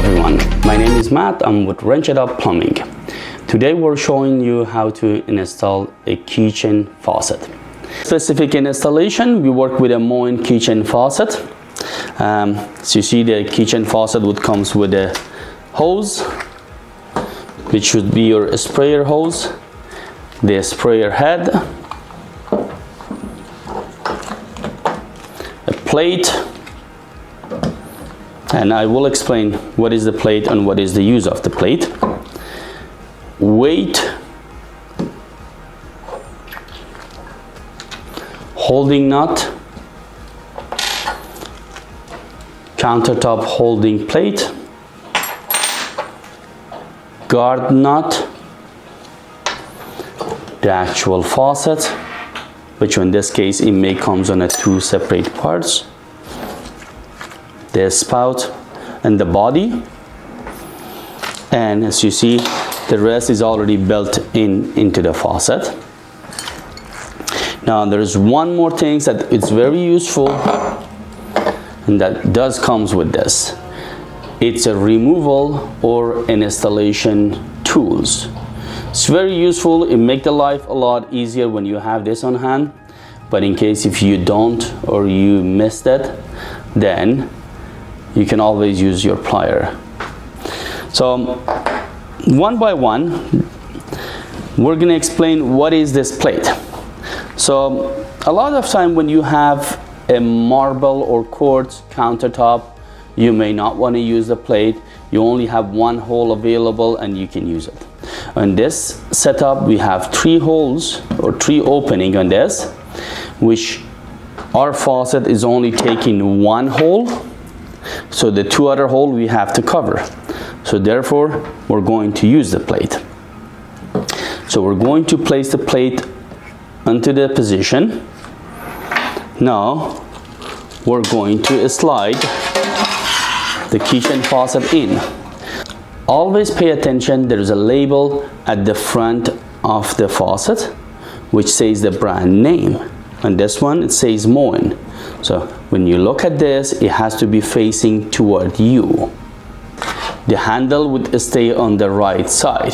everyone, my name is Matt. I'm with Wrench It Up Plumbing. Today we're showing you how to install a kitchen faucet. Specific installation, we work with a Moen kitchen faucet. So you see the kitchen faucet would comes with a hose, which should be your sprayer hose, the sprayer head, a plate, and I will explain what is the plate and what is the use of the plate. Weight, holding nut, countertop holding plate, guard nut, the actual faucet, which in this case it may comes on a two separate parts, the spout and the body, and as you see the rest is already built into the faucet. Now there is one more thing that it's very useful and that does comes with this. It's a removal or an installation tools. It's very useful. It makes the life a lot easier when you have this on hand, but in case if you don't or you missed it, then you can always use your plier. So one by one we're going to explain what is this plate. So a lot of time when you have a marble or quartz countertop, you may not want to use the plate. You only have one hole available and you can use it. On this setup we have 3 holes or 3 opening on this, which our faucet is only taking 1 hole, so the 2 other hole we have to cover. So therefore we're going to use the plate. So we're going to place the plate onto the position. Now we're going to slide the kitchen faucet in. Always pay attention, there is a label at the front of the faucet which says the brand name, and this one it says Moen. So when you look at this, it has to be facing toward you. The handle would stay on the right side.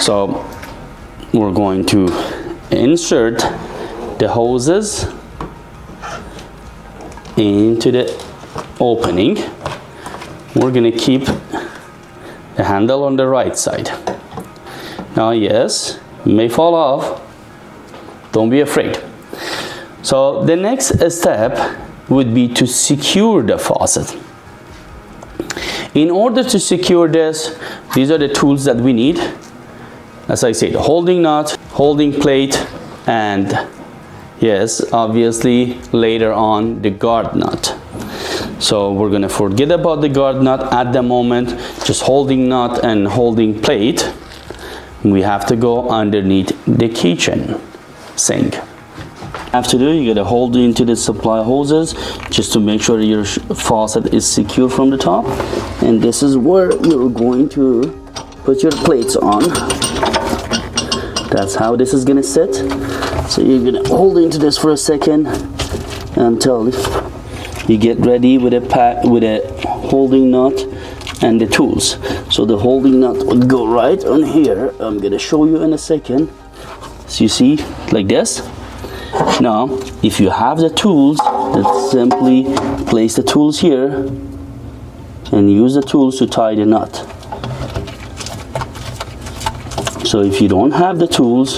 So we're going to insert the hoses into the opening. We're going to keep the handle on the right side. Now yes, it may fall off, don't be afraid. So the next step would be to secure the faucet. In order to secure this, these are the tools that we need. As I said, holding nut, holding plate, and yes, obviously later on the guard nut. So we're gonna forget about the guard nut at the moment, just holding nut and holding plate. We have to go underneath the kitchen sink. Have to do, you gotta hold into the supply hoses just to make sure your faucet is secure from the top, and this is where you're going to put your plates on. That's how this is gonna sit. So you're gonna hold into this for a second until you get ready with a holding nut and the tools. So the holding nut would go right on here. I'm gonna show you in a second. So you see, like this. Now, if you have the tools, then simply place the tools here and use the tools to tie the nut. So if you don't have the tools,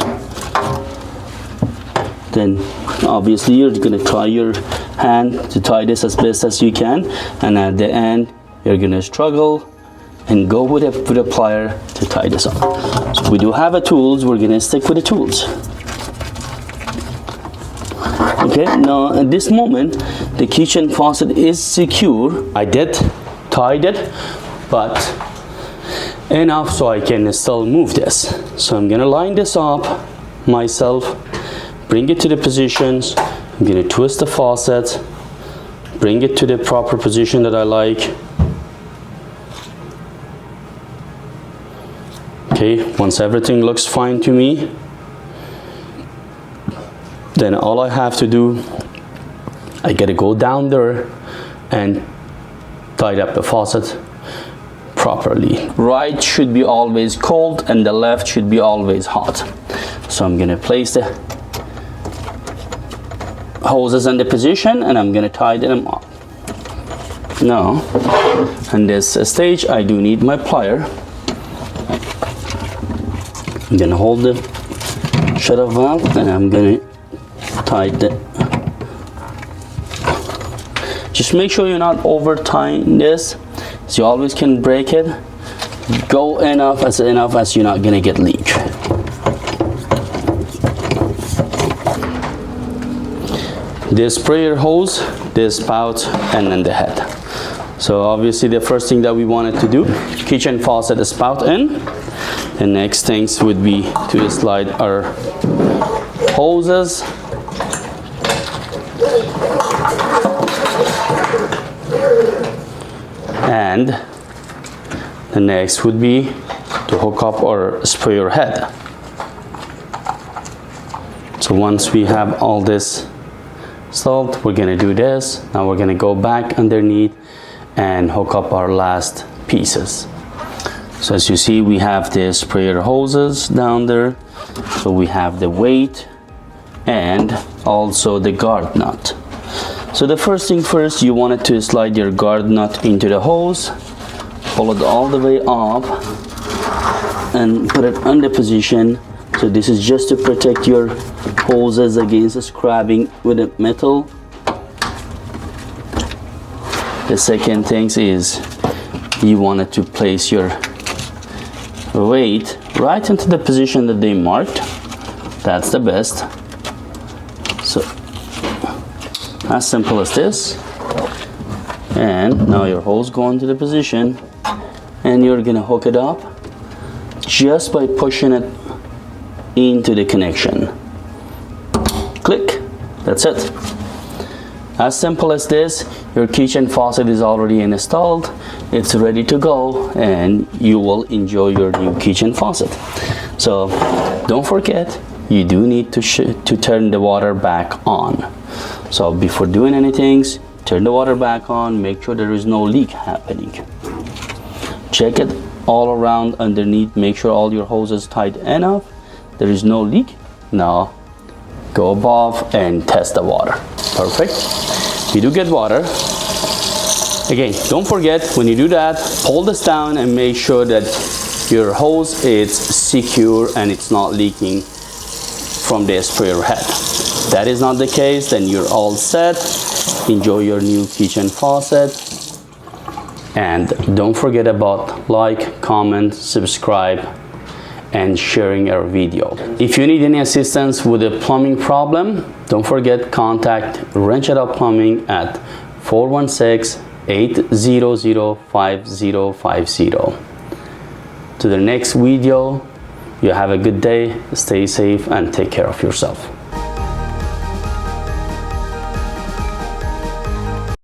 then obviously you're going to try your hand to tie this as best as you can, and at the end you're going to struggle and go with a plier to tie this up. So we do have the tools, we're going to stick with the tools. Okay, now at this moment the kitchen faucet is secure. I did tied it, but enough so I can still move this. So I'm gonna line this up myself, bring it to the positions. I'm gonna twist the faucet, bring it to the proper position that I like. Okay, once everything looks fine to me, then all I have to do, I gotta go down there and tied up the faucet properly. Right should be always cold and the left should be always hot. So I'm gonna place the hoses in the position and I'm gonna tie them up. Now, in this stage, I do need my plier. I'm gonna hold the shutoff valve and I'm gonna tie the. Just make sure you're not over tying this, so you always can break it. Go enough as you're not gonna get leak. The sprayer hose, the spout, and then the head. So obviously the first thing that we wanted to do, kitchen faucet spout in. The next things would be to slide our hoses. And the next would be to hook up our sprayer head. So once we have all this installed, we're gonna do this. Now we're gonna go back underneath and hook up our last pieces. So as you see, we have the sprayer hoses down there. So we have the weight and also the guard nut. So the first thing first, you wanted to slide your guard nut into the hose, pull it all the way up and put it on the position. So this is just to protect your hoses against scrapping with the metal. The second thing is you wanted to place your weight right into the position that they marked. That's the best. So as simple as this. And now your hose go into the position and you're gonna hook it up just by pushing it into the connection. Click. That's it. As simple as this. Your kitchen faucet is already installed. It's ready to go and you will enjoy your new kitchen faucet. So don't forget, you do need to turn the water back on. So before doing anything, turn the water back on, make sure there is no leak happening. Check it all around underneath, make sure all your hoses tight enough, there is no leak. Now go above and test the water. Perfect. You do get water. Again, don't forget, when you do that, pull this down and make sure that your hose is secure and it's not leaking from the sprayer head. If that is not the case, then you're all set. Enjoy your new kitchen faucet. And don't forget about like, comment, subscribe, and sharing our video. If you need any assistance with a plumbing problem, don't forget, contact Wrench It Up Plumbing at 416-800-5050. To the next video, you have a good day, stay safe, and take care of yourself.